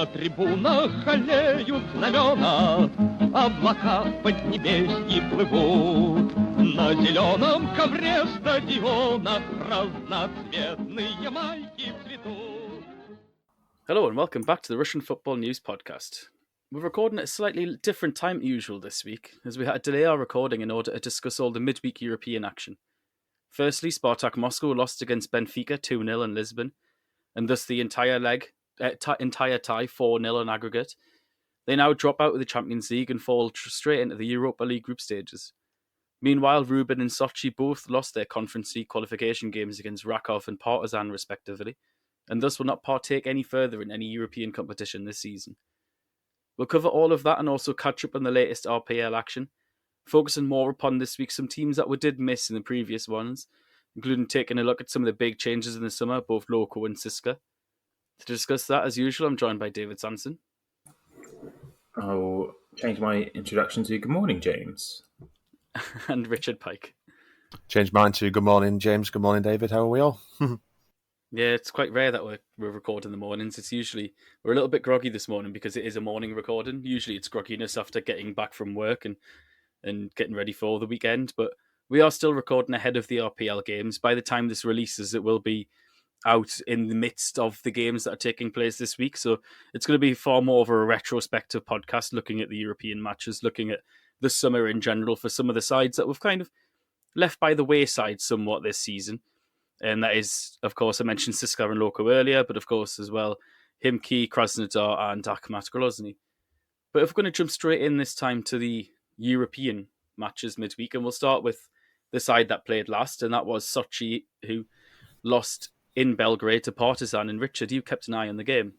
На трибунах аллеют знамена, облака в поднебесье плывут. На зеленом ковре стадиона разноцветные майки цветут. Hello and welcome back to the Russian Football News Podcast. We're recording at a slightly different time to usual this week, as we had to delay our recording in order to discuss all the midweek European action. Firstly, Spartak Moscow lost against Benfica 2-0 in Lisbon, and thus the entire tie 4-0 in aggregate. They now drop out of the Champions League and fall straight into the Europa League group stages. Meanwhile, Rubin and Sochi both lost their Conference League qualification games against Rakow and Partizan respectively, and thus will not partake any further in any European competition this season. We'll cover all of that and also catch up on the latest RPL action, focusing more upon this week some teams that we did miss in the previous ones, including taking a look at some of the big changes in the summer, both Loko and CSKA. To discuss that, as usual, I'm joined by David Sanson. I'll change my introduction to good morning, James. And Richard Pike. Change mine to good morning, James. Good morning, David. How are we all? Yeah, it's quite rare that we're recording in the mornings. We're a little bit groggy this morning because it is a morning recording. Usually it's grogginess after getting back from work and getting ready for the weekend. But we are still recording ahead of the RPL games. By the time this releases, it will be out in the midst of the games that are taking place this week. So it's going to be far more of a retrospective podcast looking at the European matches, looking at the summer in general for some of the sides that we've kind of left by the wayside somewhat this season. And that is, of course, I mentioned CSKA and Loko earlier, but of course as well, Khimki, Krasnodar and Akhmat Grozny. But if we're going to jump straight in this time to the European matches midweek, and we'll start with the side that played last, and that was Sochi, who lost in Belgrade to Partizan. And Richard, you kept an eye on the game.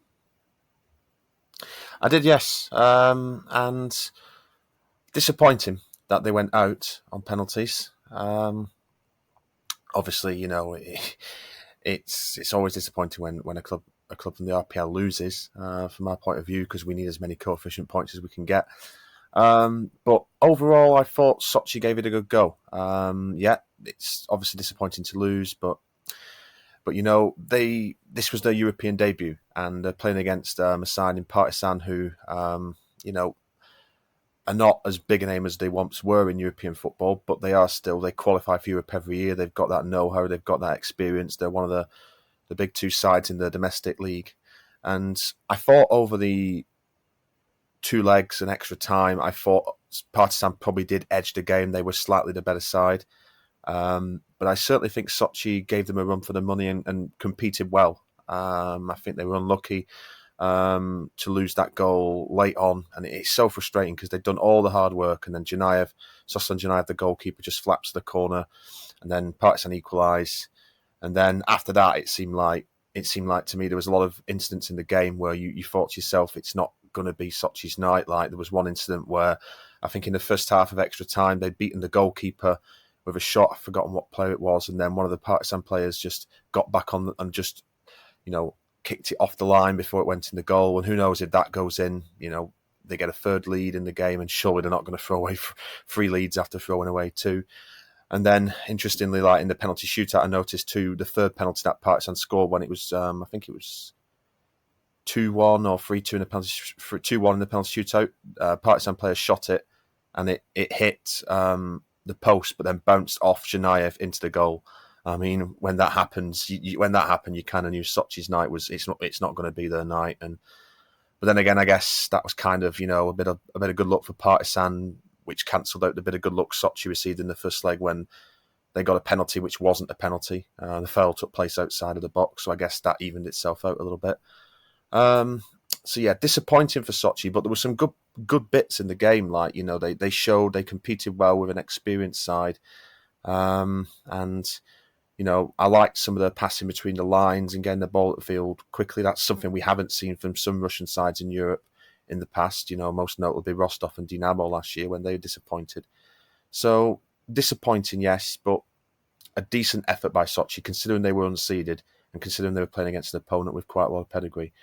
I did, yes. And disappointing that they went out on penalties. Obviously, you know, it's always disappointing when a club from the RPL loses, from our point of view, because we need as many coefficient points as we can get. But overall, I thought Sochi gave it a good go. Yeah, it's obviously disappointing to lose, but you know, this was their European debut, and they're playing against a side in Partizan who, you know, are not as big a name as they once were in European football, but they qualify for Europe every year. They've got that know-how, they've got that experience. They're one of the big two sides in the domestic league. And I thought over the 2 legs and extra time, I thought Partizan probably did edge the game. They were slightly the better side. But I certainly think Sochi gave them a run for the money and competed well. I think they were unlucky to lose that goal late on, and it's so frustrating because they've done all the hard work, and then Sosan Janaev, the goalkeeper, just flaps the corner, and then Partizan equalise, and then after that it seemed like to me there was a lot of incidents in the game where you thought to yourself it's not going to be Sochi's night. Like there was one incident where I think in the first half of extra time they'd beaten the goalkeeper with a shot. I've forgotten what player it was, and then one of the Partizan players just got back on and just, you know, kicked it off the line before it went in the goal. And who knows if that goes in, you know, they get a third lead in the game, and surely they're not going to throw away 3 leads after throwing away 2. And then, interestingly, like in the penalty shootout, I noticed too, the third penalty that Partizan scored when it was, I think it was 2-1 or 3-2 in the penalty, 2-1 in the penalty shootout. Partizan player shot it, and it hit the post, but then bounced off Janaev into the goal. I mean, when that happens, you kind of knew Sochi's night it's not going to be their night. But then again, I guess that was kind of, you know, a bit of good luck for Partizan, which cancelled out the bit of good luck Sochi received in the first leg when they got a penalty which wasn't a penalty. The foul took place outside of the box, so I guess that evened itself out a little bit. So yeah, disappointing for Sochi, but there were some good bits in the game. Like, you know, they showed they competed well with an experienced side, and you know, I liked some of the passing between the lines and getting the ball at the field quickly. That's something we haven't seen from some Russian sides in Europe in the past. You know, most notably Rostov and Dinamo last year when they were disappointed. So disappointing, yes, but a decent effort by Sochi considering they were unseeded and considering they were playing against an opponent with quite a lot of pedigree.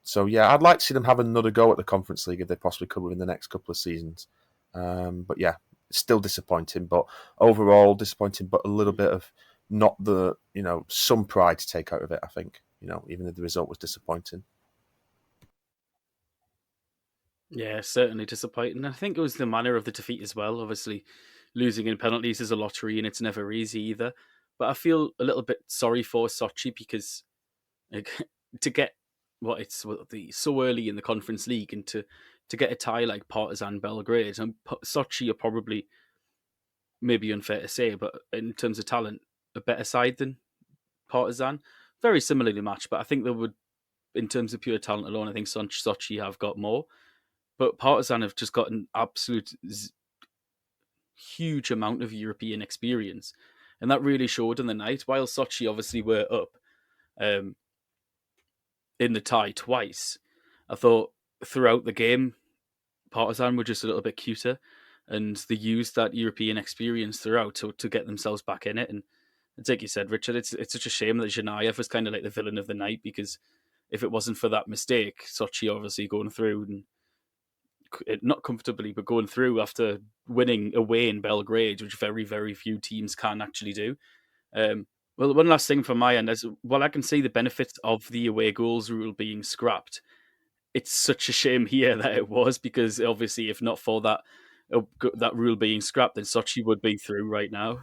So yeah, I'd like to see them have another go at the Conference League if they possibly could within the next couple of seasons. But yeah, still disappointing, but overall disappointing, but a little bit of not the, you know, some pride to take out of it, I think, you know, even if the result was disappointing. Yeah, certainly disappointing. I think it was the manner of the defeat as well. Obviously, losing in penalties is a lottery and it's never easy either. But I feel a little bit sorry for Sochi because like, to get so early in the Conference League and to get a tie like Partizan Belgrade, and Sochi are probably, maybe unfair to say, but in terms of talent, a better side than Partizan. Very similarly matched, but I think they would, in terms of pure talent alone, I think Sochi have got more. But Partizan have just got an absolute huge amount of European experience. And that really showed in the night. While Sochi obviously were up um, in the tie twice, I thought throughout the game, Partizan were just a little bit cuter. And they used that European experience throughout to get themselves back in it. And it's like you said, Richard, it's such a shame that Zhanayev was kind of like the villain of the night, because if it wasn't for that mistake, Sochi obviously going through, and not comfortably, but going through after winning away in Belgrade, which very, very few teams can actually do. Well, one last thing from my end is, while I can see the benefits of the away goals rule being scrapped, it's such a shame here that it was, because obviously, if not for that rule being scrapped, then Sochi would be through right now.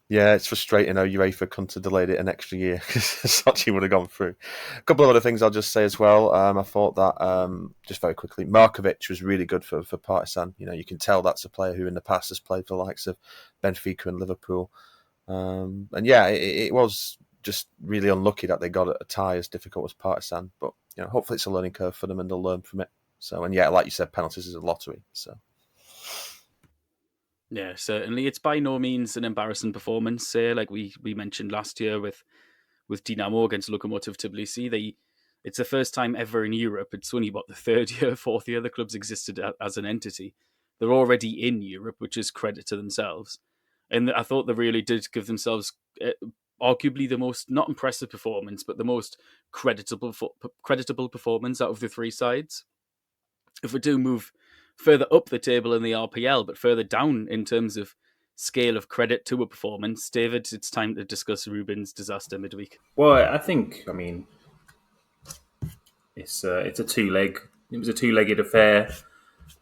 Yeah, it's frustrating how UEFA couldn't have delayed it an extra year, because Sochi would have gone through. A couple of other things I'll just say as well. I thought that, just very quickly, Markovic was really good for Partizan. You know, you can tell that's a player who in the past has played for the likes of Benfica and Liverpool. And yeah, it was just really unlucky that they got a tie as difficult as Partizan. But you know, hopefully it's a learning curve for them and they'll learn from it. So, and yeah, like you said, penalties is a lottery. So. Yeah, certainly. It's by no means an embarrassing performance, like we mentioned last year with Dinamo against Lokomotiv Tbilisi. It's the first time ever in Europe. It's only, the third year, fourth year the club's existed as an entity. They're already in Europe, which is credit to themselves. And I thought they really did give themselves arguably the most, not impressive performance, but the most creditable performance out of the three sides. If we do move further up the table in the RPL, but further down in terms of scale of credit to a performance, David, it's time to discuss Rubin's disaster midweek. Well, I mean, it's a two-leg. It was a two-legged affair,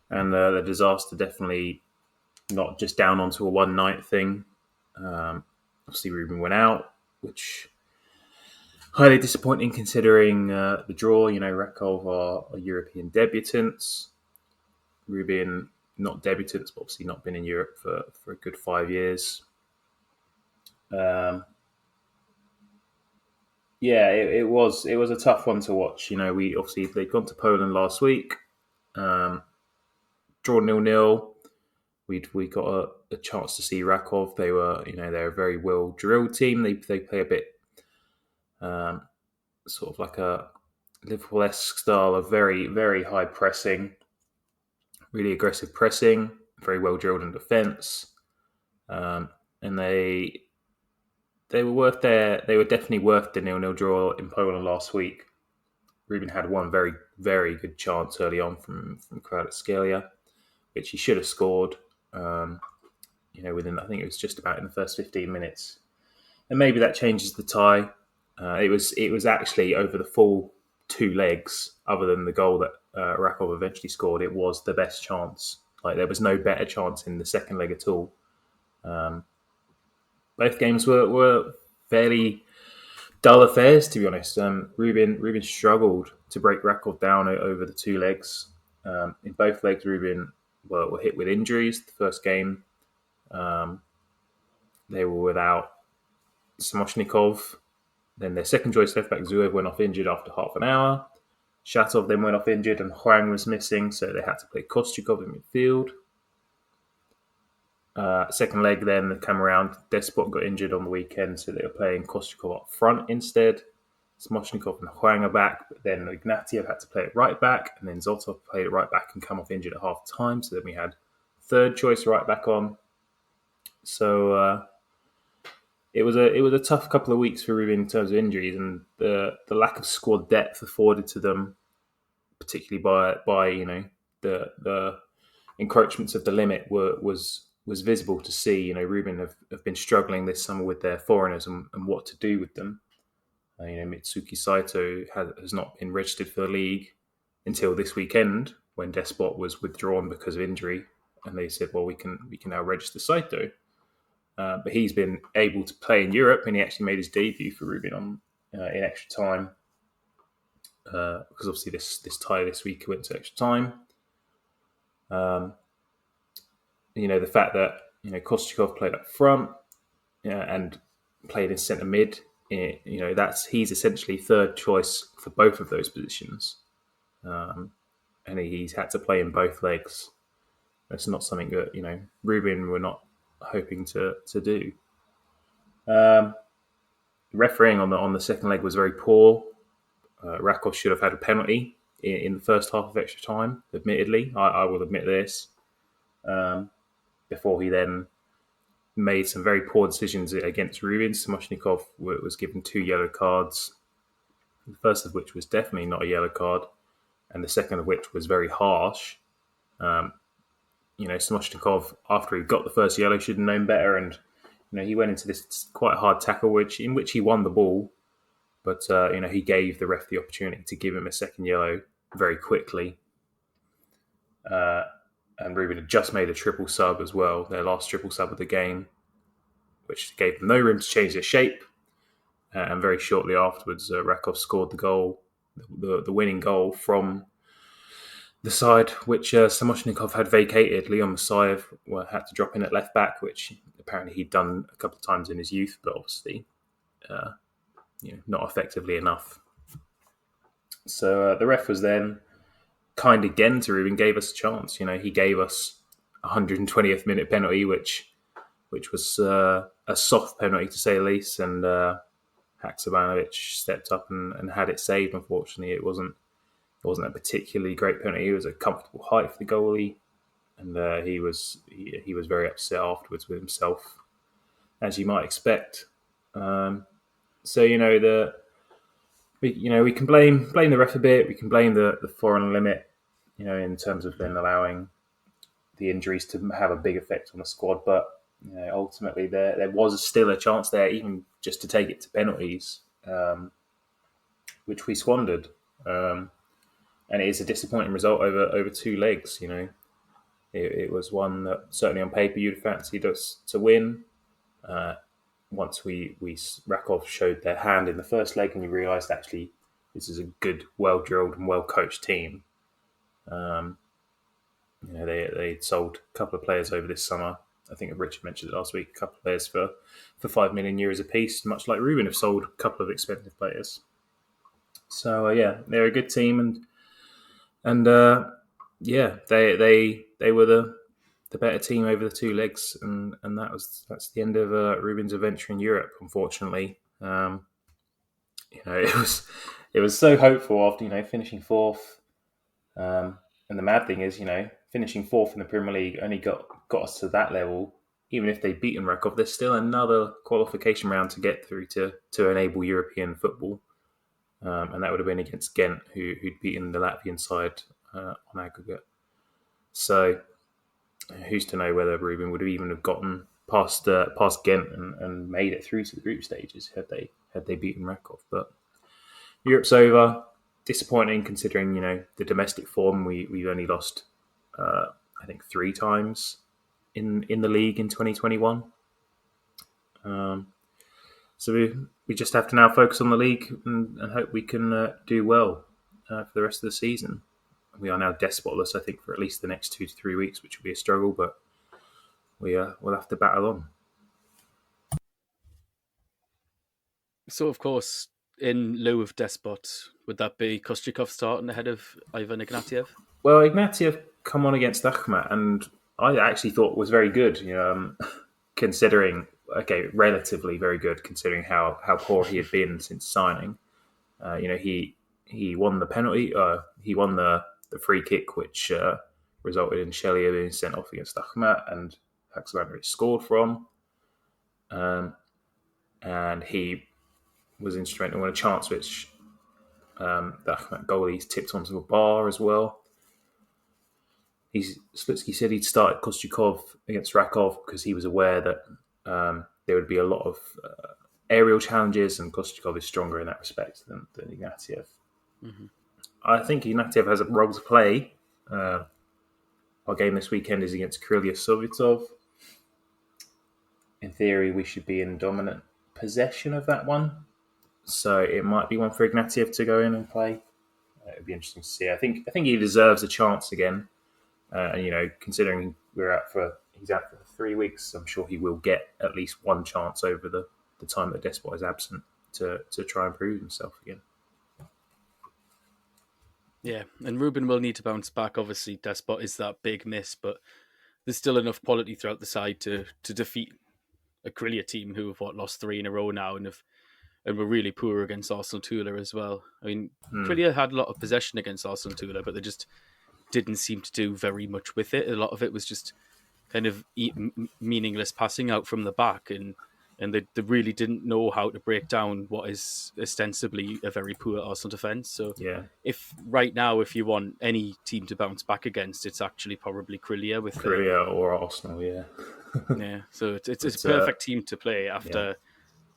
and the disaster definitely not just down onto a one-night thing. Obviously, Rubin went out, which highly disappointing considering the draw. You know, Rakow are European debutants. Rubin, not debutants, but obviously not been in Europe for a good 5 years. Yeah, it was a tough one to watch. You know, they'd gone to Poland last week, draw 0-0. We got a chance to see Rakow. They're a very well drilled team. They play a bit sort of like a Liverpool-esque style of very, very high pressing, really aggressive pressing, very well drilled in defence, and they were definitely worth the 0-0 draw in Poland last week. Rubin had one very, very good chance early on from Kvaratskhelia, which he should have scored. Within, I think it was just about in the first 15 minutes, and maybe that changes the tie. It was actually over the full two legs, other than the goal that Rakow eventually scored. It was the best chance. Like, there was no better chance in the second leg at all. Both games were fairly dull affairs, to be honest. Rubin struggled to break Rakow down over the two legs. In both legs, Rubin were hit with injuries. The first game, they were without Samoshnikov. Then their second choice left back Zuev went off injured after half an hour. Shatov then went off injured and Hwang was missing, so they had to play Kostyukov in midfield. Second leg then, they come around. Despot got injured on the weekend, so they were playing Kostyukov up front instead. Samoshnikov and Hwang are back, but then Ignatiev had to play at right back, and then Zotov played at right back and come off injured at half time, so then we had third choice right back on. So it was a tough couple of weeks for Rubin in terms of injuries, and the lack of squad depth afforded to them, particularly by the encroachments of the limit was visible to see. Rubin have been struggling this summer with their foreigners and what to do with them. Mitsuki Saito has not been registered for the league until this weekend, when Despot was withdrawn because of injury, and they said, well, we can now register Saito. But he's been able to play in Europe, and he actually made his debut for Rubin on in extra time, because obviously this tie this week went to extra time. The fact that Czestochowa played up front and played in centre mid, he's essentially third choice for both of those positions, and he's had to play in both legs. That's not something that Rubin were not hoping to do. Refereeing on the second leg was very poor. Rakow should have had a penalty in the first half of extra time. Admittedly, I will admit this. Before he then made some very poor decisions against Rubin. Samoshnikov was given 2 yellow cards, the first of which was definitely not a yellow card, and the second of which was very harsh. Samoshnikov, after he got the first yellow, should have known better, and he went into this quite hard tackle, in which he won the ball, but he gave the ref the opportunity to give him a second yellow very quickly. And Rubin had just made a triple sub as well, their last triple sub of the game, which gave them no room to change their shape. And very shortly afterwards, Rakow scored the goal, the winning goal from the side which Samoshnikov had vacated. Leon Masayev had to drop in at left back, which apparently he'd done a couple of times in his youth, but obviously not effectively enough. So the ref was then kind again to Rubin, gave us a chance. He gave us a 120th minute penalty, which was a soft penalty to say the least, and Haksabanovic stepped up and had it saved. Unfortunately, it wasn't a particularly great penalty. It was a comfortable height for the goalie, and he was very upset afterwards with himself, as you might expect. We can blame the ref a bit. We can blame the foreign limit, in terms of then allowing the injuries to have a big effect on the squad. But ultimately, there was still a chance there, even just to take it to penalties, which we squandered. And it is a disappointing result over 2 legs. It was one that certainly on paper you'd have fancied us to win. Once Rakow showed their hand in the first leg, and you realised actually this is a good, well-drilled and well-coached team. They sold a couple of players over this summer. I think Richard mentioned it last week. A couple of players for €5 million apiece, much like Rubin have sold a couple of expensive players. So they're a good team, and they were the better team over the 2 legs, and that's the end of Rubin's adventure in Europe. Unfortunately, it was so hopeful after finishing 4th, and the mad thing is finishing 4th in the Premier League only got us to that level. Even if they'd beaten Rakow, there's still another qualification round to get through to enable European football, and that would have been against Ghent, who'd beaten the Latvian side on aggregate. So who's to know whether Rubin would have even have gotten past Ghent and made it through to the group stages had they beaten Rakow. But Europe's over. Disappointing considering the domestic form. We've only lost I think 3 times in the league in 2021. So we just have to now focus on the league and hope we can do well for the rest of the season. We are now despotless, I think, for at least the next 2 to 3 weeks, which will be a struggle, but we'll have to battle on. So, of course, in lieu of Despot, would that be Kostyakov starting ahead of Ivan Ignatiev? Well, Ignatiev come on against Akhmat, and I actually thought was very good, considering, relatively very good, considering how poor he had been since signing. He won the penalty, he won the free kick, which resulted in Shelia being sent off against Akhmat, and Haksabanovic scored from. And he was instrumental in a chance which the Akhmat goalie tipped onto a bar as well. Slutsky said he'd started Kostyakov against Rakow because he was aware that there would be a lot of aerial challenges, and Kostyakov is stronger in that respect than Ignatiev. Mm-hmm. I think Ignatiev has a role to play. Our game this weekend is against Krylia Sovetov. In theory, we should be in dominant possession of that one. So it might be one for Ignatiev to go in and play. It'd be interesting to see. I think he deserves a chance again. And considering he's out for 3 weeks, I'm sure he will get at least one chance over the time that Despot is absent to try and prove himself again. Yeah, and Rubin will need to bounce back. Obviously, Despot is that big miss, but there's still enough quality throughout the side to defeat a Krylia team who have lost 3 in a row now and were really poor against Arsenal Tula as well. I mean, Krylia had a lot of possession against Arsenal Tula, but they just didn't seem to do very much with it. A lot of it was just kind of meaningless passing out from the back, and they really didn't know how to break down what is ostensibly a very poor Arsenal defence. So if you want any team to bounce back against, it's actually probably Krylia or Arsenal, yeah. Yeah, so it's a perfect team to play after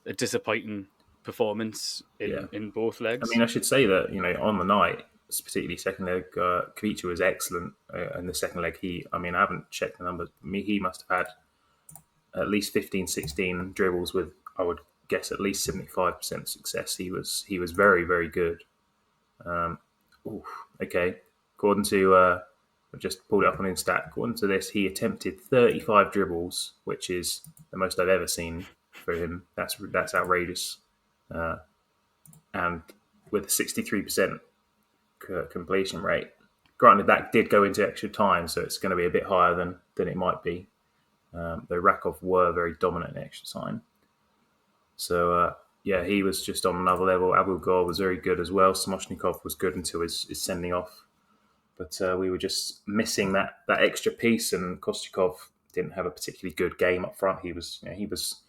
a disappointing performance in both legs. I mean, I should say that, on the night, particularly second leg, Khimki was excellent. In the second leg, I haven't checked the numbers. He must have had at least 15, 16 dribbles with, I would guess, at least 75% success. He was very, very good. Okay. According to, I just pulled it up on Instat. According to this, he attempted 35 dribbles, which is the most I've ever seen for him. That's outrageous. And with a 63% completion rate. Granted, that did go into extra time, so it's going to be a bit higher than it might be. Though Rakow were very dominant in extra time. So, he was just on another level. Abulgar was very good as well. Samoshnikov was good until his sending off. But we were just missing that extra piece, and Kostyakov didn't have a particularly good game up front. He was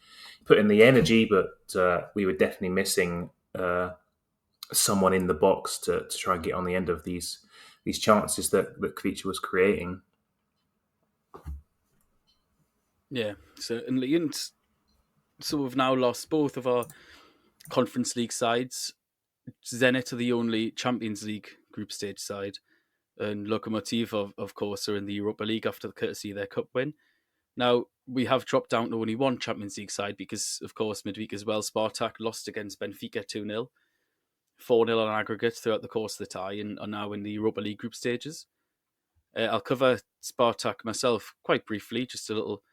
putting the energy, but we were definitely missing someone in the box to try and get on the end of these chances that Khimki was creating. Yeah, certainly. And so we've now lost both of our Conference League sides. Zenit are the only Champions League group stage side, and Lokomotiv, of course, are in the Europa League after the courtesy of their cup win. Now, we have dropped down to only one Champions League side because, of course, midweek as well, Spartak lost against Benfica 2-0. 4-0 on aggregate throughout the course of the tie and are now in the Europa League group stages. I'll cover Spartak myself quite briefly, just a little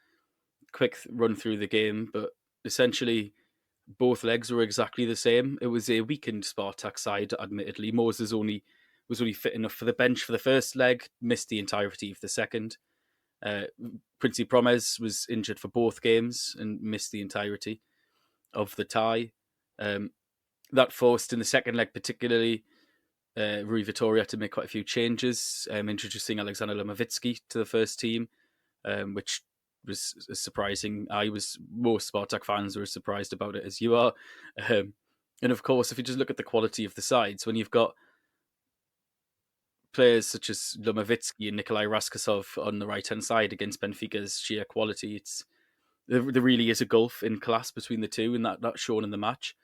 quick run through the game, but essentially both legs were exactly the same. It was a weakened Spartak side, admittedly. Moses was only fit enough for the bench for the first leg, missed the entirety of the second. Princi Promes was injured for both games and missed the entirety of the tie. That forced in the second leg particularly Rui Vitoria to make quite a few changes, introducing Alexander Lomovitsky to the first team, which was surprising. Most Spartak fans were as surprised about it as you are. And of course, if you just look at the quality of the sides, when you've got players such as Lomovitsky and Nikolai Raskasov on the right-hand side against Benfica's sheer quality, there really is a gulf in class between the two, and that's shown in the match.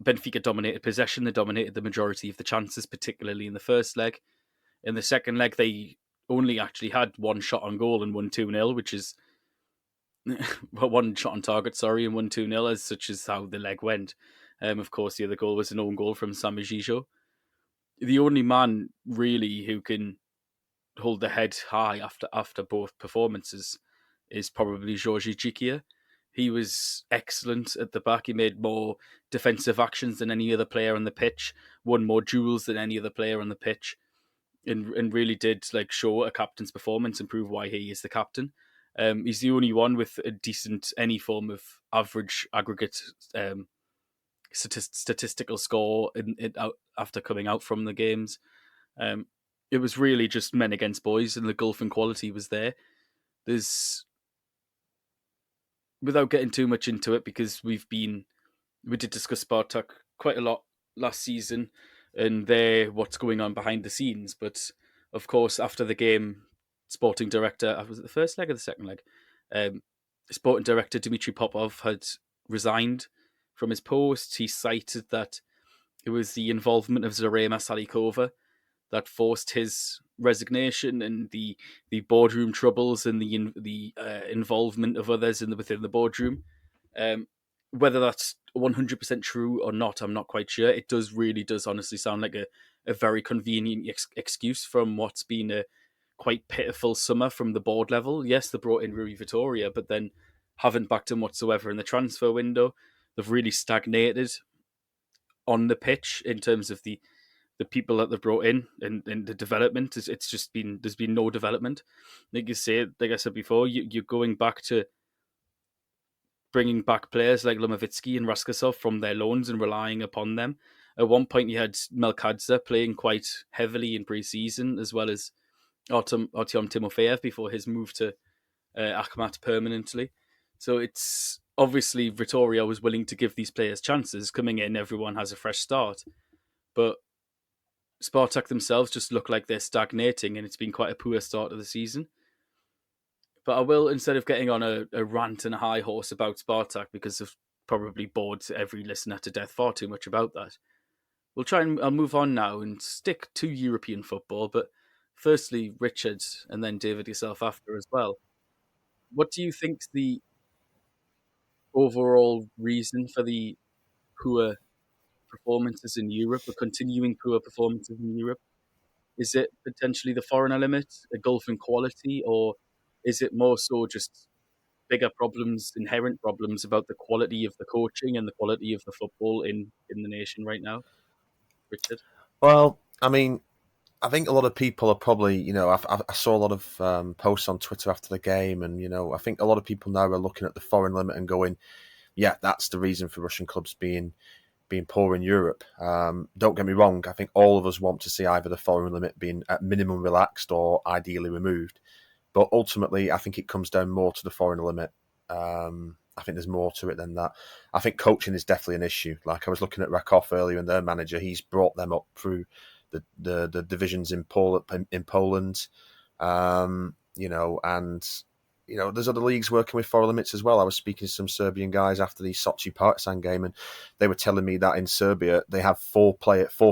Benfica dominated possession. They dominated the majority of the chances, particularly in the first leg. In the second leg, they only actually had one shot on goal and won 2-0, which is one shot on target, and won 2-0, as such as how the leg went. Of course, the other goal was an own goal from Sami Gijo. The only man really who can hold the head high after both performances is probably Georgi Chikia. He was excellent at the back. He made more defensive actions than any other player on the pitch, won more duels than any other player on the pitch, and really did show a captain's performance and prove why he is the captain. He's the only one with a decent, any form of average aggregate statistical score after coming out from the games. It was really just men against boys, and the gulf in quality was there. Without getting too much into it, because we did discuss Spartak quite a lot last season and what's going on behind the scenes. But of course, after the game, sporting director, was it the first leg or the second leg? Sporting director Dmitry Popov had resigned from his post. He cited that it was the involvement of Zarema Salikova that forced his resignation and the boardroom troubles and the involvement of others within the boardroom. Whether that's 100% true or not, I'm not quite sure. It really does honestly sound like a very convenient excuse from what's been a quite pitiful summer from the board level. Yes, they brought in Rui Vitoria, but then haven't backed him whatsoever in the transfer window. They've really stagnated on the pitch in terms of the people that they've brought in and the development. It's just been, there's been no development. Like I said before, you're going back to bringing back players like Lomavitsky and Raskasov from their loans and relying upon them. At one point, you had Melkadze playing quite heavily in pre-season, as well as Artyom Timofeyev before his move to Akhmat permanently. So it's obviously Vittoria was willing to give these players chances. Coming in, everyone has a fresh start. But Spartak themselves just look like they're stagnating, and it's been quite a poor start of the season. But I will, instead of getting on a rant and a high horse about Spartak, because I've probably bored every listener to death far too much about that, I'll move on now and stick to European football. But firstly, Richard, and then David yourself after as well. What do you think the overall reason for the poor performances in Europe, or continuing poor performances in Europe? Is it potentially the foreign element, a gulf in quality, or is it more so just bigger problems, inherent problems about the quality of the coaching and the quality of the football in the nation right now? Richard? Well, I mean, I think a lot of people are probably, I saw a lot of posts on Twitter after the game, and, I think a lot of people now are looking at the foreign limit and going, yeah, that's the reason for Russian clubs being poor in Europe. Don't get me wrong, I think all of us want to see either the foreign limit being at minimum relaxed or ideally removed. But ultimately, I think it comes down more to the foreign limit. I think there's more to it than that. I think coaching is definitely an issue. Like, I was looking at Rakow earlier, and their manager, he's brought them up through the divisions in Poland, and there's other leagues working with foreign limits as well. I was speaking to some Serbian guys after the Sochi Partizan game, and they were telling me that in Serbia they have four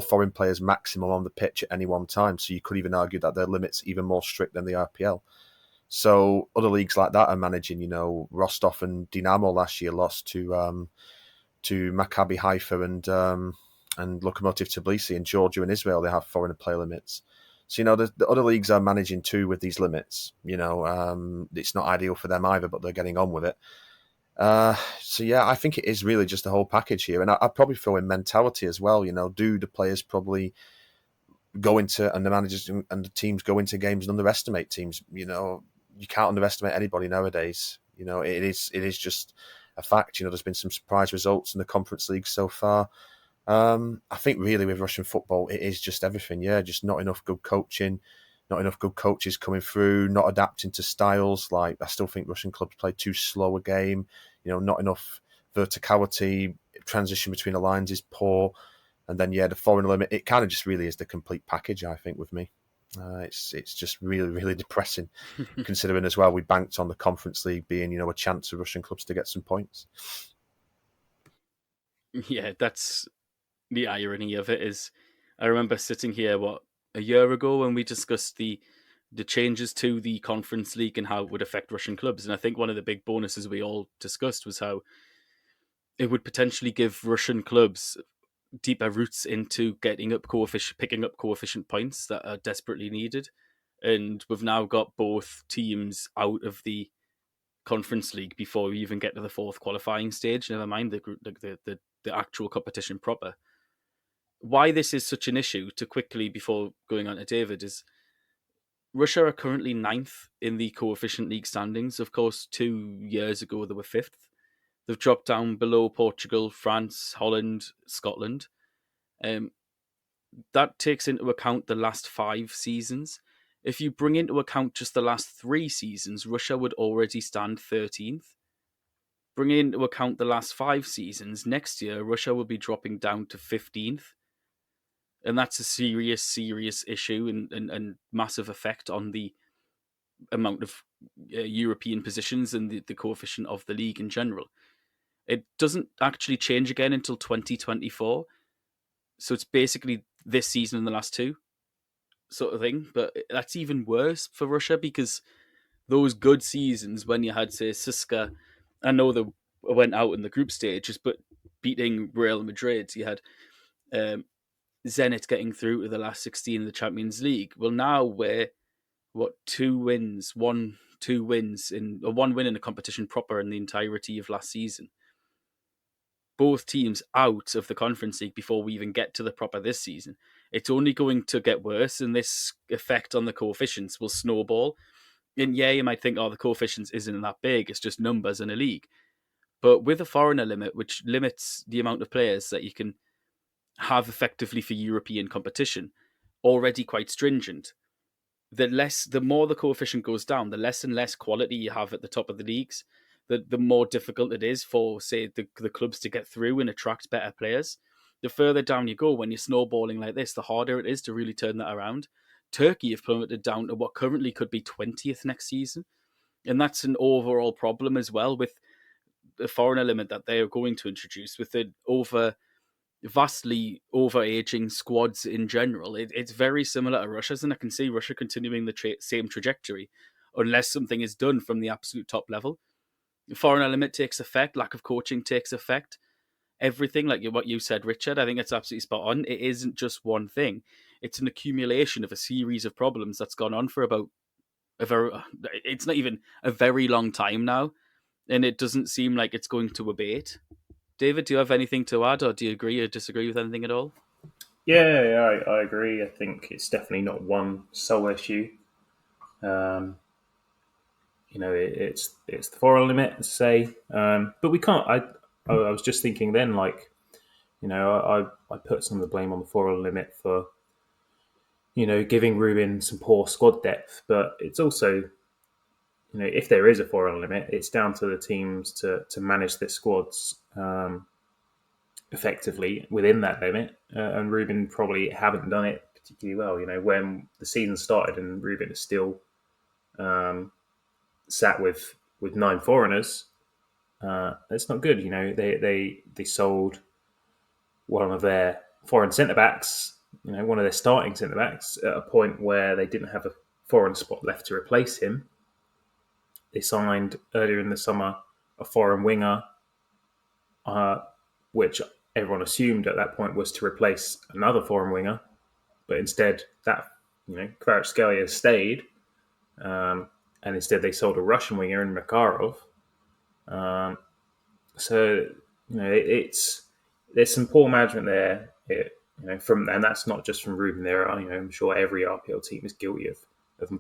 foreign players maximum on the pitch at any one time. So you could even argue that their limit's even more strict than the RPL. So other leagues like that are managing. Rostov and Dinamo last year lost to Maccabi Haifa and Lokomotiv Tbilisi. In Georgia and Israel, they have foreign player limits. So, the other leagues are managing too with these limits. It's not ideal for them either, but they're getting on with it. So, yeah, I think it is really just the whole package here. And I'd probably throw in mentality as well. Do the players probably go into, and the managers and the teams go into games and underestimate teams? You can't underestimate anybody nowadays. It is just a fact. There's been some surprise results in the Conference League so far. I think really with Russian football, it is just everything. Yeah, just not enough good coaching, not enough good coaches coming through, not adapting to styles. Like, I still think Russian clubs play too slow a game. Not enough verticality. Transition between the lines is poor. And then, the foreign limit, it kind of just really is the complete package, I think, with me. It's just really, really depressing, considering as well we banked on the Conference League being, a chance for Russian clubs to get some points. Yeah, that's the irony of it. Is I remember sitting here, a year ago, when we discussed the changes to the Conference League and how it would affect Russian clubs. And I think one of the big bonuses we all discussed was how it would potentially give Russian clubs deeper routes into picking up coefficient points that are desperately needed. And we've now got both teams out of the Conference League before we even get to the fourth qualifying stage, never mind the actual competition proper. Why this is such an issue, to quickly, before going on to David, is Russia are currently 9th in the coefficient league standings. Of course, 2 years ago they were 5th. They've dropped down below Portugal, France, Holland, Scotland. That takes into account the last 5 seasons. If you bring into account just the last 3 seasons, Russia would already stand 13th. Bringing into account the last 5 seasons, next year Russia will be dropping down to 15th. And that's a serious issue and massive effect on the amount of European positions and the coefficient of the league in general. It doesn't actually change again until 2024. So it's basically this season and the last 2. sort of thing. But that's even worse for Russia because those good seasons when you had, say, CSKA, I know they went out in the group stages, but beating Real Madrid, you had Zenit getting through to the last 16 of the Champions League. Well, now we're, two wins in one win in a competition proper in the entirety of last season. Both teams out of the Conference League before we even get to the proper this season. It's only going to get worse, and this effect on the coefficients will snowball. And yeah, you might think, the coefficients isn't that big, it's just numbers in a league. But with a foreigner limit, which limits the amount of players that you can have effectively for European competition, already quite stringent, the more the coefficient goes down, the less and less quality you have at the top of the leagues, the more difficult it is for, say, the clubs to get through and attract better players. The further down you go, when you're snowballing like this, the harder it is to really turn that around. Turkey have plummeted down to what currently could be 20th next season. And that's an overall problem as well with the foreigner limit that they are going to introduce, with the vastly overaging squads in general. It's very similar to Russia's, and I can see Russia continuing the same trajectory unless something is done from the absolute top level. The foreigner limit takes effect, lack of coaching takes effect. Everything, like what you said, Richard, I think it's absolutely spot on. It isn't just one thing. It's an accumulation of a series of problems that's gone on for about it's not even a very long time now, and it doesn't seem like it's going to abate. David, do you have anything to add, or do you agree or disagree with anything at all? Yeah, I agree. I think it's definitely not one sole issue. It's the foreign limit, say, but we can't. I was just thinking then, like, I put some of the blame on the foreign limit for, giving Rubin some poor squad depth, but it's also, if there is a foreign limit, it's down to the teams to manage their squads effectively within that limit, and Rubin probably haven't done it particularly well. When the season started and Rubin is still sat with 9 foreigners, it's not good. They sold one of their foreign centre backs, one of their starting centre backs, at a point where they didn't have a foreign spot left to replace him. They signed earlier in the summer a foreign winger, which everyone assumed at that point was to replace another foreign winger, but instead that Kvaratskhelia stayed, and instead they sold a Russian winger in Makarov. There's some poor management there. And that's not just from Rubin. There are, I'm sure every RPL team is guilty of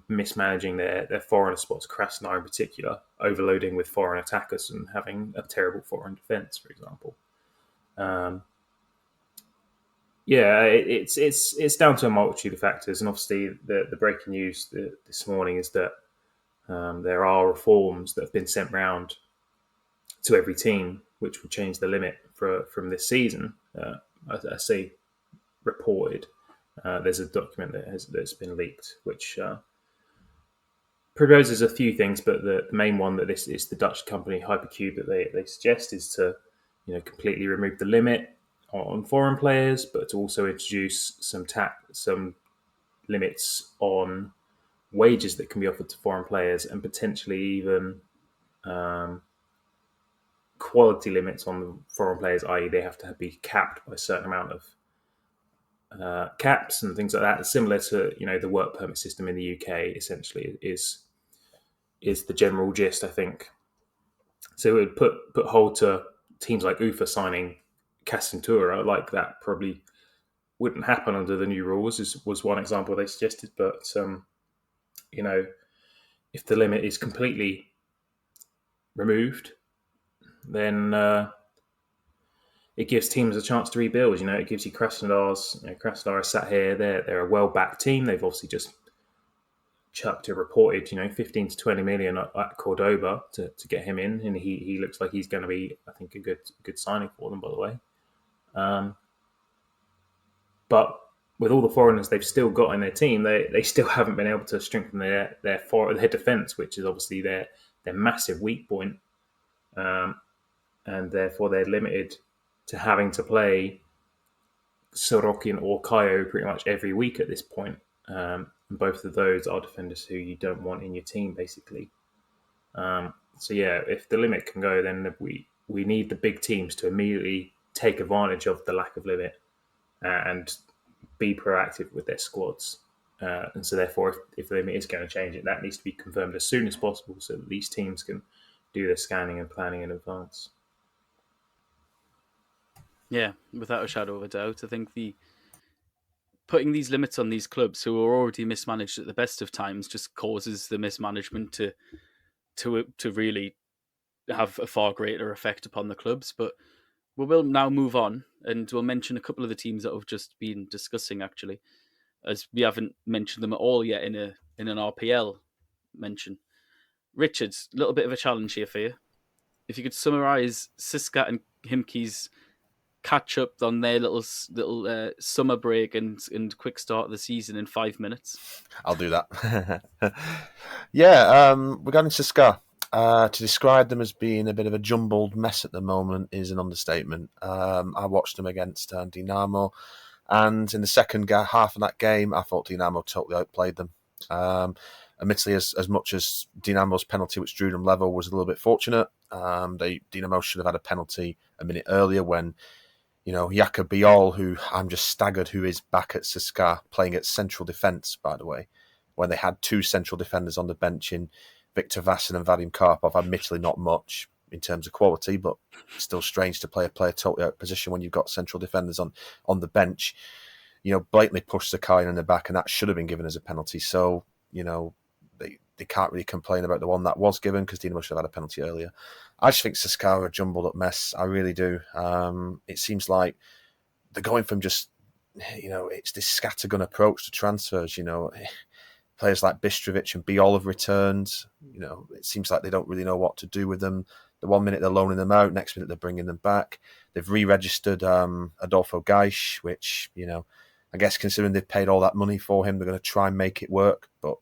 mismanaging their foreign spots. Krasnodar in particular, overloading with foreign attackers and having a terrible foreign defence, for example. It's down to a multitude of factors, and obviously the breaking news this morning is that there are reforms that have been sent round to every team, which will change the limit from this season. I say reported. There's a document that's been leaked, which proposes a few things, but the main one that this is the Dutch company Hypercube that they suggest is to completely remove the limit on foreign players, but to also introduce some limits on wages that can be offered to foreign players, and potentially even quality limits on the foreign players, i.e. they have to be capped by a certain amount of caps and things like that. Similar to the work permit system in the UK, essentially is the general gist, I think. So it would put hold to teams like Ufa signing Castentura. Like that probably wouldn't happen under the new rules, was one example they suggested. But if the limit is completely removed, then it gives teams a chance to rebuild. It gives you Krasnodar's. Krasnodar is sat here. They're a well-backed team. They've obviously just chucked a reported, 15 to 20 million at Cordoba to get him in, and he looks like he's going to be, I think, a good signing for them, by the way. But with all the foreigners they've still got in their team, they still haven't been able to strengthen their defence, which is obviously their massive weak point, and therefore they're limited to having to play Sorokin or Kayo pretty much every week at this point. And both of those are defenders who you don't want in your team, basically. So yeah, if the limit can go, then we need the big teams to immediately take advantage of the lack of limit and be proactive with their squads. And so therefore, if the limit is going to change, that needs to be confirmed as soon as possible so that these teams can do their scanning and planning in advance. Yeah, without a shadow of a doubt. I think putting these limits on these clubs who are already mismanaged at the best of times just causes the mismanagement to really have a far greater effect upon the clubs. But we will now move on, and we'll mention a couple of the teams that we've just been discussing, actually, as we haven't mentioned them at all yet in an RPL mention. Richards, a little bit of a challenge here for you. If you could summarise CSKA and Khimki's catch up on their little summer break and quick start of the season in 5 minutes. I'll do that. Yeah, regarding CSKA, to describe them as being a bit of a jumbled mess at the moment is an understatement. I watched them against Dinamo, and in the second half of that game, I thought Dinamo totally outplayed them. Admittedly, as much as Dinamo's penalty, which drew them level, was a little bit fortunate. Dinamo should have had a penalty a minute earlier when, Jakub Biol, who I'm just staggered, who is back at CSKA playing at central defence, by the way, when they had two central defenders on the bench in Viktor Vasin and Vadim Karpov. Admittedly, not much in terms of quality, but still strange to play a player totally out of position when you've got central defenders on the bench. Blatantly pushed CSKA in the back, and that should have been given as a penalty. So, they can't really complain about the one that was given because Dinamo should have had a penalty earlier. I just think CSKA are a jumbled up mess. I really do. It seems like they're going from just, it's this scattergun approach to transfers. Players like Bistrovic and Biol have returned. It seems like they don't really know what to do with them. The 1 minute they're loaning them out, next minute they're bringing them back. They've re-registered Adolfo Gaish, which, I guess considering they've paid all that money for him, they're going to try and make it work. But,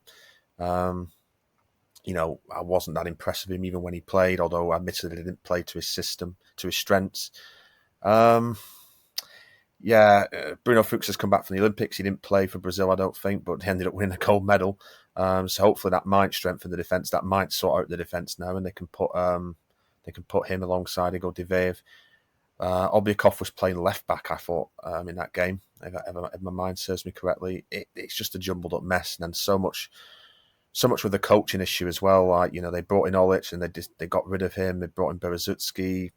I wasn't that impressed with him even when he played, although admittedly he didn't play to his system, to his strengths. Bruno Fuchs has come back from the Olympics. He didn't play for Brazil, I don't think, but he ended up winning a gold medal. So hopefully that might strengthen the defence. That might sort out the defence now, and they can put him alongside Igor Diveev. Obyakov was playing left back, I thought, in that game. If my mind serves me correctly, it's just a jumbled up mess, and then so much with the coaching issue as well. Like, they brought in Olic and they got rid of him. They brought in Berezutski.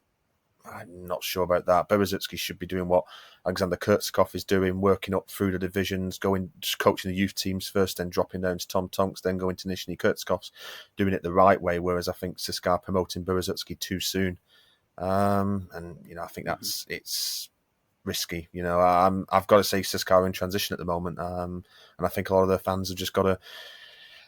I'm not sure about that. Berezutski should be doing what Alexander Kurtzkov is doing, working up through the divisions, just coaching the youth teams first, then dropping down to Tom Tonks, then going to Nizhny Kurtzkov's, doing it the right way. Whereas I think CSKA are promoting Berezutski too soon. And I think it's risky. I've got to say CSKA are in transition at the moment, and I think a lot of their fans have just got to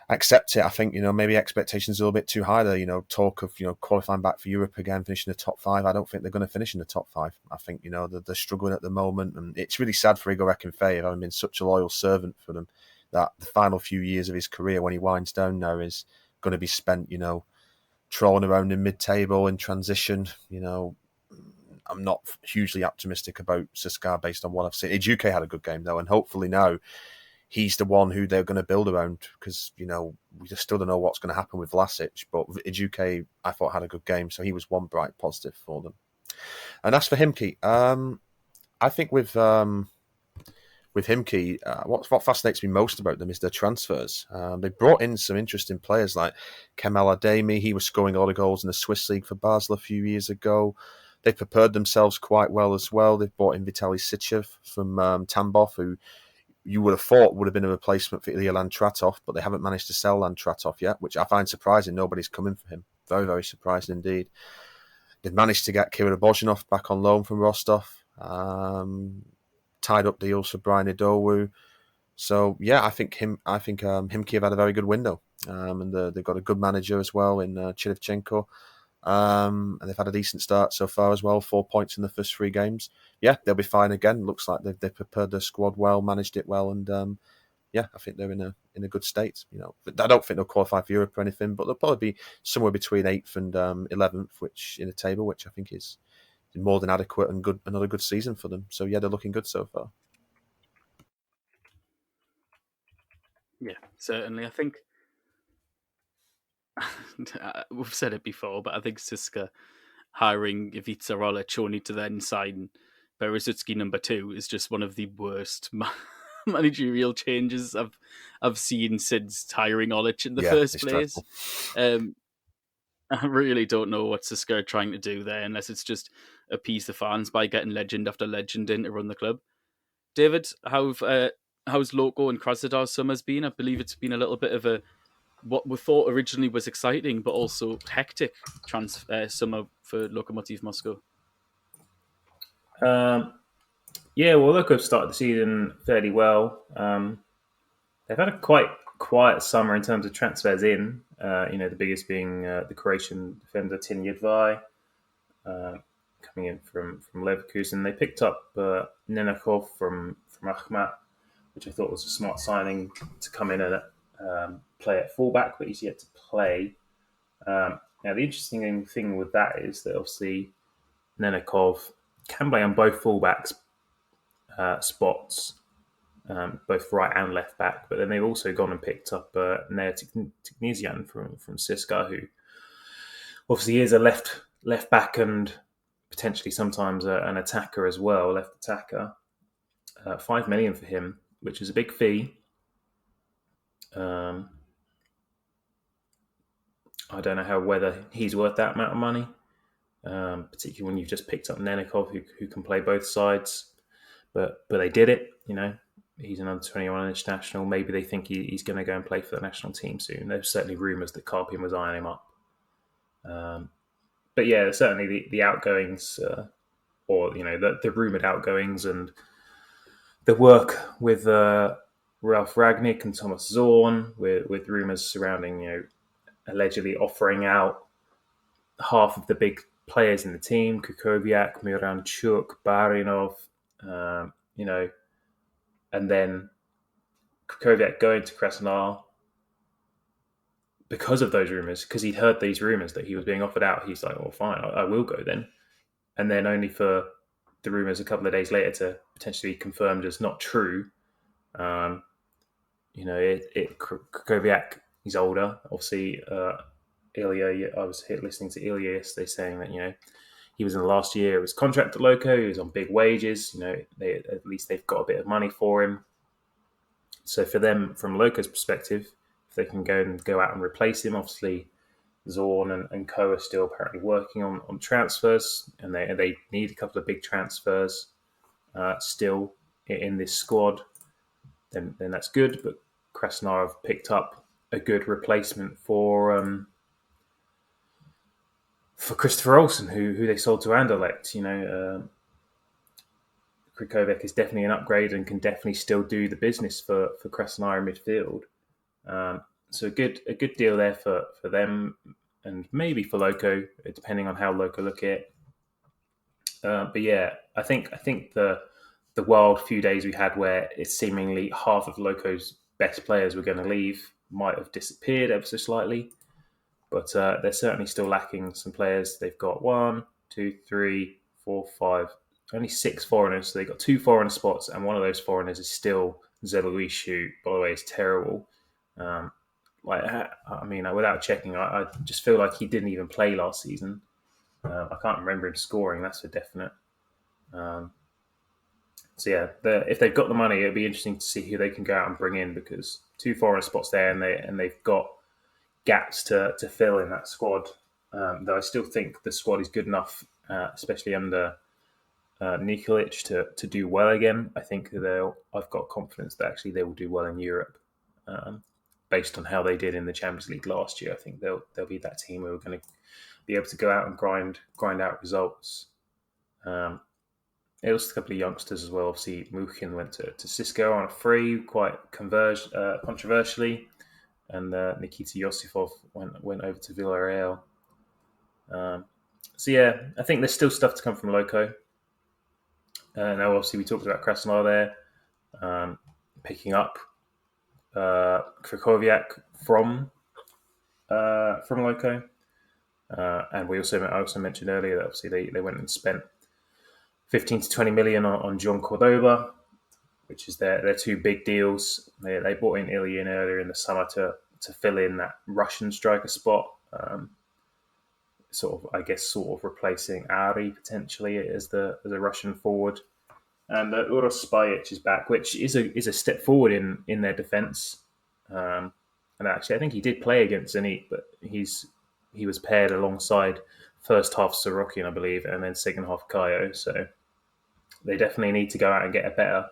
accept it. I think maybe expectations are a little bit too high there. Talk of qualifying back for Europe again, finishing the top 5. I don't think they're going to finish in the top 5. I think they're struggling at the moment, and it's really sad for Igor Akinfeev, having been such a loyal servant for them, that the final few years of his career when he winds down now is going to be spent trolling around in mid-table in transition. I'm not hugely optimistic about CSKA based on what I've seen. Ejuke had a good game though, and hopefully now he's the one who they're going to build around, because we just still don't know what's going to happen with Vlasic. But Ejuke, I thought, had a good game, so he was one bright positive for them. And as for Khimki, I think with Khimki, what fascinates me most about them is their transfers. They brought in some interesting players like Kemal Ademi. He was scoring a lot of goals in the Swiss League for Basel a few years ago. They've prepared themselves quite well as well. They've brought in Vitaly Sichev from Tambov, who you would have thought would have been a replacement for Ilya Landtratov, but they haven't managed to sell Landtratov yet, which I find surprising. Nobody's coming for him. Very, very surprising indeed. They've managed to get Kirill Bozhinov back on loan from Rostov. Tied up deals for Brian Idowu. So yeah, I think Khimki have had a very good window, and they've got a good manager as well in Chirivchenko. And they've had a decent start so far as well. 4 points in the first 3 games. Yeah, they'll be fine again. Looks like they've prepared their squad well, managed it well, and I think they're in a good state. But I don't think they'll qualify for Europe or anything, but they'll probably be somewhere between 8th and 11th, which in the table, which I think is more than adequate and good. Another good season for them. So yeah, they're looking good so far. Yeah, certainly. I think we've said it before, but I think CSKA hiring Ivica Rolec only to then sign Beresutski number 2 is just one of the worst managerial changes I've seen since hiring Olic in the first it's place. dreadful. I really don't know what CSKA are trying to do there, unless it's just appease the fans by getting legend after legend in to run the club. David, how's Loko and Krasnodar's summers been? I believe it's been a little bit of a what we thought originally was exciting, but also hectic summer for Lokomotiv Moscow. Yeah, well, look, I've started the season fairly well. They've had a quite quiet summer in terms of transfers in. The biggest being the Croatian defender Tin Yedvai, coming in from Leverkusen. They picked up Nenakov from Akhmat, which I thought was a smart signing to come in and play at fullback, but he's yet to play. Now, the interesting thing with that is that obviously Nenakov can play on both fullbacks spots, both right and left back. But then they've also gone and picked up Nea Tiknesian from CSKA, who obviously is a left back and potentially sometimes an attacker as well, left attacker. 5 million for him, which is a big fee. I don't know whether he's worth that amount of money, particularly when you've just picked up Nenakov, who can play both sides. But they did it, He's an under-21 international. Maybe they think he's going to go and play for the national team soon. There's certainly rumours that Karpin was eyeing him up. But yeah, certainly the outgoings, or the rumoured outgoings, and the work with Ralf Ragnick and Thomas Zorn, with rumours surrounding, allegedly offering out half of the big players in the team: Kukoviak, Miranchuk, Barinov, and then Kukoviak going to Krasnodar because of those rumours, because he'd heard these rumours that he was being offered out. He's like, well, fine, I will go then. And then only for the rumours a couple of days later to potentially be confirmed as not true. Kukoviak, he's older. Obviously, Ilya, I was listening to Ilya yesterday saying that, he was in the last year of his contract at Loko. He was on big wages. At least they've got a bit of money for him. So for them, from Loko's perspective, if they can go out and replace him, obviously Zorn and Co are still apparently working on transfers, and they need a couple of big transfers still in this squad. Then that's good. But Krasnodar have picked up a good replacement for Christopher Olsen, who they sold to Anderlecht. Krikovic is definitely an upgrade and can definitely still do the business for Krasnodar in midfield. So a good deal there for them, and maybe for Loko, depending on how Loko look at it. But yeah, I think the wild few days we had where it's seemingly half of Loko's best players were going to leave might have disappeared ever so slightly. But they're certainly still lacking some players. They've got 1, 2, 3, 4, 5, only 6 foreigners. So they've got 2 foreigner spots, and one of those foreigners is still Zeluish, who, by the way, is terrible. Without checking, I just feel like he didn't even play last season. I can't remember him scoring, that's for definite. If they've got the money, it'd be interesting to see who they can go out and bring in, because 2 foreigner spots there, and they've got gaps to fill in that squad. Though I still think the squad is good enough, especially under Nikolic, to do well again. I think I've got confidence that actually they will do well in Europe, based on how they did in the Champions League last year. I think they'll be that team who are going to be able to go out and grind out results. It was a couple of youngsters as well. Obviously, Mukhin went to CSKA on a free, quite controversially. And Nikita Yosifov went over to Villarreal. I think there's still stuff to come from Loko. Now, obviously, we talked about Krasnodar there, picking up Krikoviak from Loko. And I also mentioned earlier that obviously they went and spent 15 to 20 million on John Cordoba, which is their two big deals. They brought in Ilyin earlier in the summer to fill in that Russian striker spot, sort of replacing Ari potentially as a Russian forward. And Uros Spajic is back, which is a step forward in their defence. And actually, I think he did play against Zenit, but he was paired alongside first half Sorokin, I believe, and then second half Kayo. So they definitely need to go out and get a better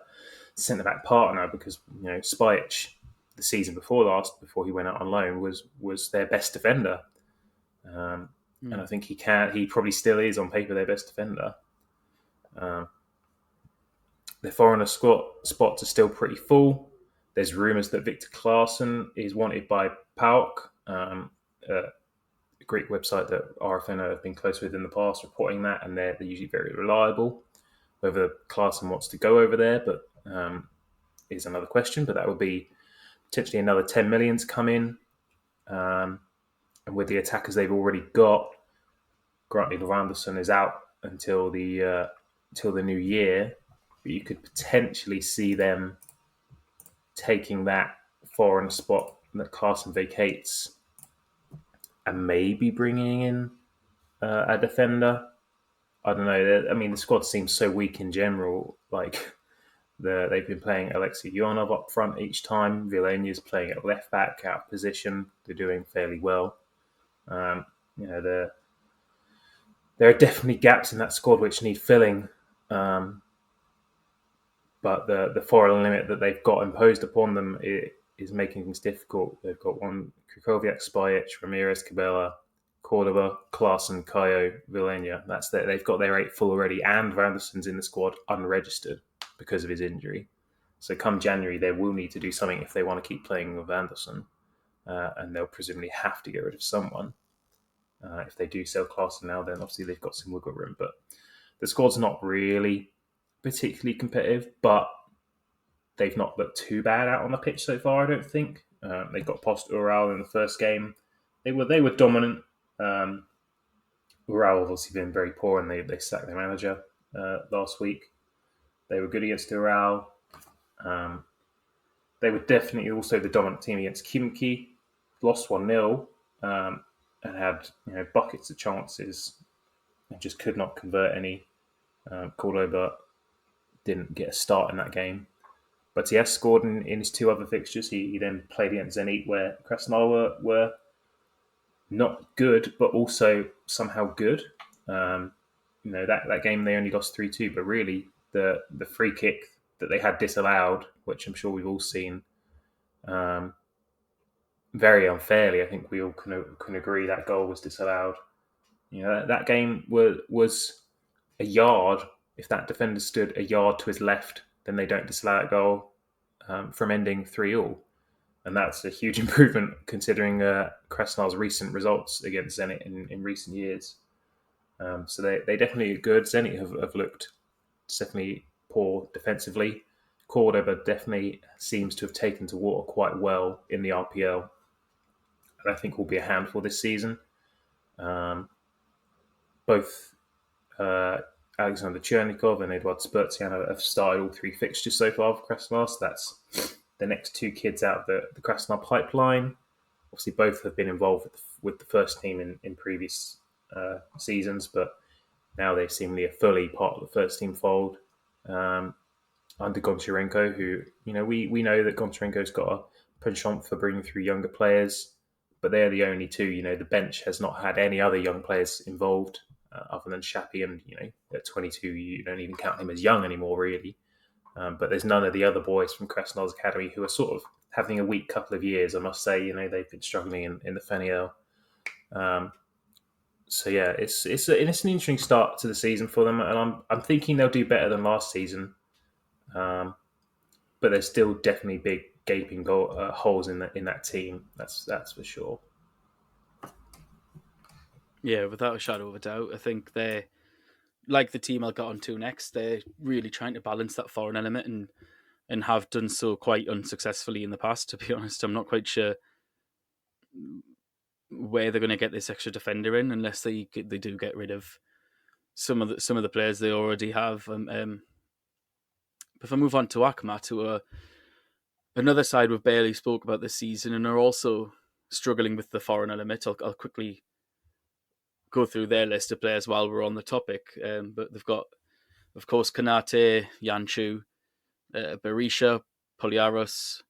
centre back partner, because Spajic the season before he went out on loan, was their best defender, and I think he probably still is on paper their best defender. The foreigner spots are still pretty full. There's rumours that Victor Claesson is wanted by PAOK, a Greek website that RFN have been close with in the past, reporting that, and they're usually very reliable. Whether Claesson wants to go over there, but is another question. But that would be potentially another 10 million to come in. And with the attackers they've already got, granted Randerson is out until the new year, but you could potentially see them taking that foreign spot that Claesson vacates and maybe bringing in a defender. I don't know. I mean, the squad seems so weak in general. Like they've been playing Alexei Yonov up front each time. Vilenia's playing at left back, out of position. They're doing fairly well. There are definitely gaps in that squad which need filling. But the foreign limit that they've got imposed upon them is making things difficult. They've got one Krychowiak, Spajic, Ramirez, Cabela, Cordova, Claesson, Kayo, Vilenia. They've got their 8 full already, and Vanderson's in the squad unregistered because of his injury. So come January, they will need to do something if they want to keep playing with Vanderson, and they'll presumably have to get rid of someone. If they do sell Claesson now, then obviously they've got some wiggle room. But the squad's not really particularly competitive, but they've not looked too bad out on the pitch so far, I don't think. They got past Ural in the first game. They were dominant. Ural obviously been very poor, and they sacked their manager last week. They were good against Ural. They were definitely also the dominant team against Khimki. Lost 1-0 and had buckets of chances and just could not convert any. Cordoba didn't get a start in that game. But he has scored in his 2 other fixtures. He then played against Zenit, where Krasnodar were not good, but also somehow good. That game they only lost 3-2, but really the free kick that they had disallowed, which I'm sure we've all seen, very unfairly. I think we all can agree that goal was disallowed. That game was a yard. If that defender stood a yard to his left, then they don't disallow that goal from ending 3-3. And that's a huge improvement considering Krasnodar's recent results against Zenit in recent years. So they definitely are good. Zenit have looked definitely poor defensively. Cordoba definitely seems to have taken to water quite well in the RPL. And I think will be a handful this season. Both Alexander Chernikov and Eduard Spurtian have started all 3 fixtures so far for Krasnodar. So that's the next 2 kids out of the Krasnodar pipeline. Obviously, both have been involved with the first team in previous seasons, but now they seemingly are fully part of the first team fold under Goncharenko, who, we know that Goncharenko's got a penchant for bringing through younger players, but they're the only 2. The bench has not had any other young players involved other than Shapi, and, at 22, you don't even count him as young anymore, really. But there's none of the other boys from Krasnodar's academy who are sort of having a weak couple of years, I must say. They've been struggling in the FNL. So yeah, it's an interesting start to the season for them, and I'm thinking they'll do better than last season. But there's still definitely big gaping holes in that team. That's for sure. Yeah, without a shadow of a doubt, I think they're like the team I'll get on to next. They're really trying to balance that foreign element and have done so quite unsuccessfully in the past. To be honest, I'm not quite sure where they're going to get this extra defender in unless they do get rid of some of the players they already have. if I move on to Akhmat, who are another side we've barely spoke about this season and are also struggling with the foreign element. I'll quickly go through their list of players while we're on the topic. But they've got, of course, Kanate, Yanchu, Berisha, Poliaros,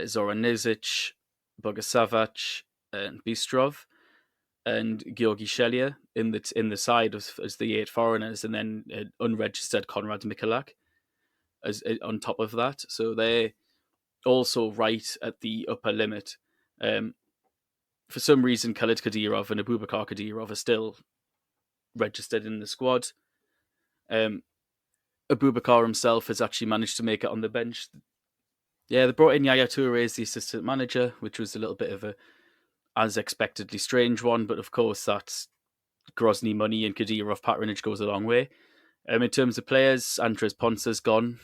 Zoran Nizic, Bogosavac, and Bistrov, and Georgi Shelia in the side as the 8 foreigners, and then unregistered Konrad Mikulak as on top of that. So they're also right at the upper limit. For some reason, Khalid Kadyrov and Abubakar Kadyrov are still registered in the squad. Abubakar himself has actually managed to make it on the bench. Yeah, they brought in Yaya Toure as the assistant manager, which was a little bit of a as expectedly strange one, but of course that's Grozny money, and Kadyrov patronage goes a long way. In terms of players, Andres Ponce's gone.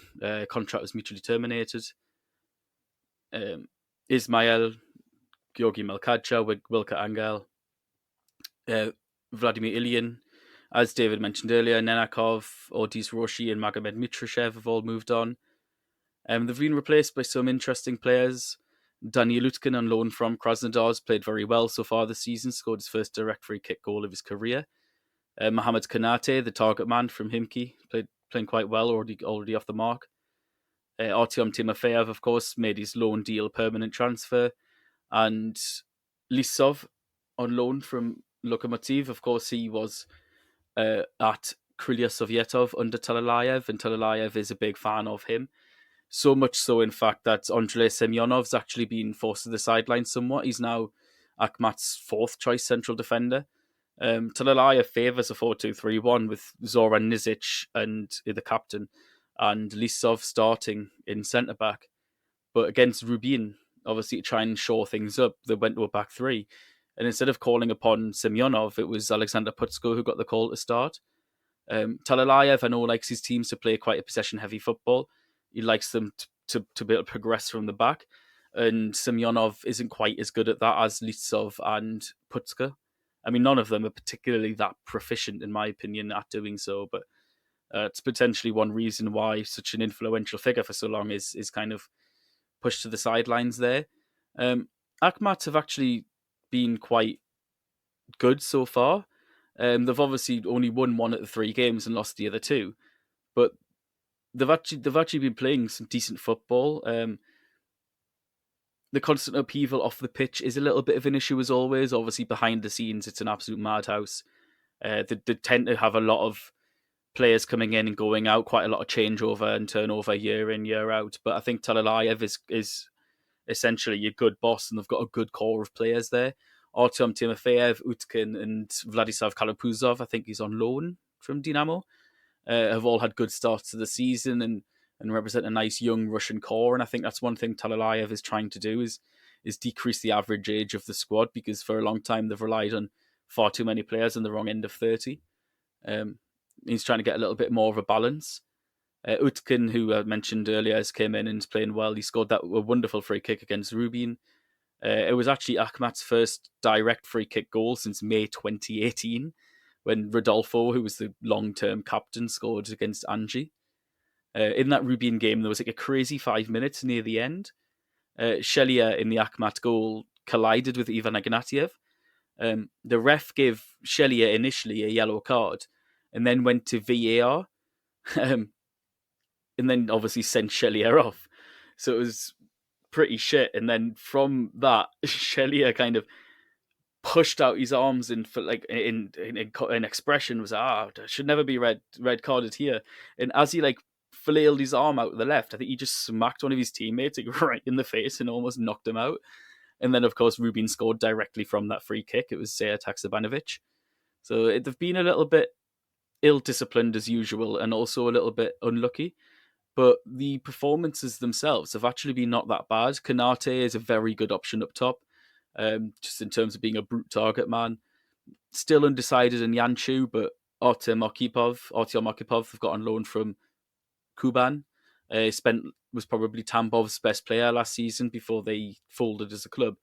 Contract was mutually terminated. Ismail, Georgi Melkadja, Wilka Angel, Vladimir Ilyin, as David mentioned earlier, Nenakov, Odis Roshi, and Magomed Mitrashev have all moved on. They've been replaced by some interesting players. Daniel Utkin, on loan from Krasnodar, has played very well so far this season, scored his first direct free kick goal of his career. Mohamed Kanate, the target man from Khimki, playing quite well, already off the mark. Artyom Timofeyev, of course, made his loan deal permanent transfer. And Lisov, on loan from Lokomotiv, of course, he was at Krylia Sovietov under Talalayev, and Talalayev is a big fan of him. So much so, in fact, that Andrei Semyonov's actually been forced to the sideline somewhat. He's now Akhmat's 4th choice central defender. Talalayev favours a 4-2-3-1 with Zoran Nizic and the captain, and Lisov starting in centre-back. But against Rubin, obviously to try and shore things up, they went to a back 3. And instead of calling upon Semyonov, it was Alexander Putsko who got the call to start. Talalayev, I know, likes his teams to play quite a possession-heavy football. He likes them to be able to progress from the back. And Semyonov isn't quite as good at that as Lisov and Putska. I mean, none of them are particularly that proficient, in my opinion, at doing so. But it's potentially one reason why such an influential figure for so long is kind of pushed to the sidelines there. Akhmat have actually been quite good so far. They've obviously only won 1 of the 3 games and lost the other 2. But they've actually been playing some decent football. The constant upheaval off the pitch is a little bit of an issue as always. Obviously, behind the scenes, it's an absolute madhouse. They tend to have a lot of players coming in and going out, quite a lot of changeover and turnover year in, year out. But I think Talalayev is essentially a good boss, and they've got a good core of players there. Artyom Timofeyev, Utkin, and Vladislav Kalapuzov, I think he's on loan from Dinamo, have all had good starts to the season and represent a nice young Russian core. And I think that's one thing Talalayev is trying to do is decrease the average age of the squad, because for a long time they've relied on far too many players on the wrong end of 30. He's trying to get a little bit more of a balance. Utkin, who I mentioned earlier, has came in and is playing well. He scored a wonderful free kick against Rubin. It was actually Akhmat's first direct free kick goal since May 2018, when Rodolfo, who was the long-term captain, scored against Anji. In that Rubin game, there was like a crazy 5 minutes near the end. Shelia in the Akhmat goal collided with Ivan Ignatiev. The ref gave Shelia initially a yellow card and then went to VAR and then obviously sent Shelia off. So it was pretty shit. And then from that, Shelia kind of pushed out his arms and for like in expression was should never be red carded here. And as he like flailed his arm out to the left, I think he just smacked one of his teammates like, right in the face and almost knocked him out. And then of course Rubin scored directly from that free kick. It was Sead Haksabanovic. So they've been a little bit ill-disciplined as usual and also a little bit unlucky. But the performances themselves have actually been not that bad. Kanate is a very good option up top, just in terms of being a brute target man. Still undecided in Yanchu, but Artyom Arkhipov have got on loan from Kuban. Was probably Tambov's best player last season before they folded as a club.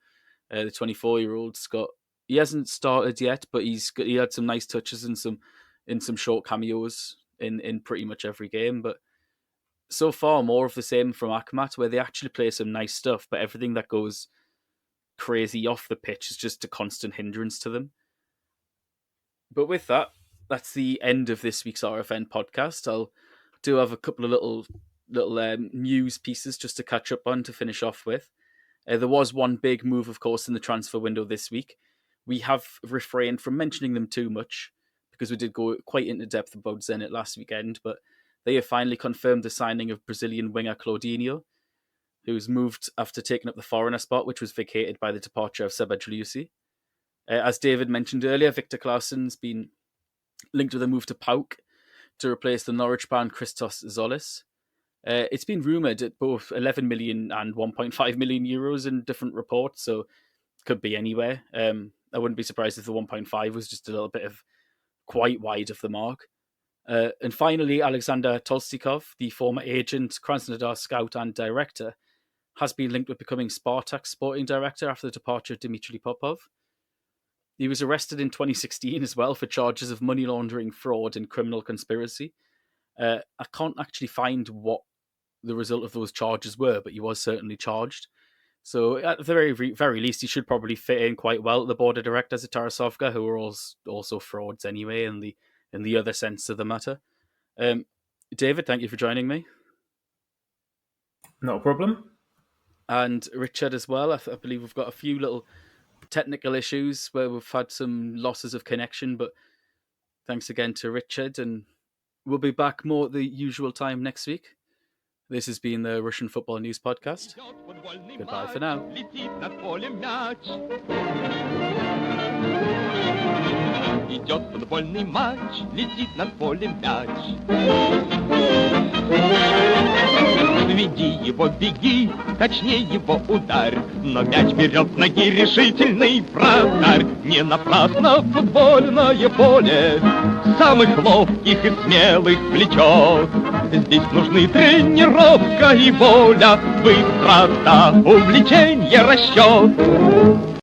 The 24-year-old Scott, he hasn't started yet, but he had some nice touches and some short cameos in pretty much every game. But so far more of the same from Akhmat, where they actually play some nice stuff, but everything that goes crazy off the pitch is just a constant hindrance to them. But with that, that's the end of this week's RFN podcast. I'll do have a couple of little news pieces just to catch up on to finish off with. There was one big move, of course, in the transfer window this week. We have refrained from mentioning them too much because we did go quite into depth about Zenit last weekend, but they have finally confirmed the signing of Brazilian winger Claudinho, who's moved after taking up the foreigner spot, which was vacated by the departure of Seba Juliusi. As David mentioned earlier, Victor Claessen's been linked with a move to PAOK to replace the Norwich-bound Christos Zolis. It's been rumoured at both 11 million and 1.5 million euros in different reports, so it could be anywhere. I wouldn't be surprised if the 1.5 was just a little bit of quite wide of the mark. And finally, Alexander Tolstikov, the former agent, Krasnodar scout and director, has been linked with becoming Spartak's sporting director after the departure of Dmitry Popov. He was arrested in 2016 as well for charges of money laundering, fraud and criminal conspiracy. I can't actually find what the result of those charges were, but he was certainly charged. So at the very least, he should probably fit in quite well at the board of directors at Tarasovka, who are also frauds anyway in the other sense of the matter. David, thank you for joining me. Not a problem. And Richard as well. I believe we've got a few little technical issues where we've had some losses of connection, but thanks again to Richard, and we'll be back more at the usual time next week. This has been the Russian Football News Podcast. Goodbye for now. Идет футбольный матч, летит над полем мяч. Веди его, беги, точнее его ударь. Но мяч берет с ноги решительный вратарь. Не напрасно футбольное поле самых ловких и смелых влечет. Здесь нужны тренировка и воля, быстрота, увлечение, расчет.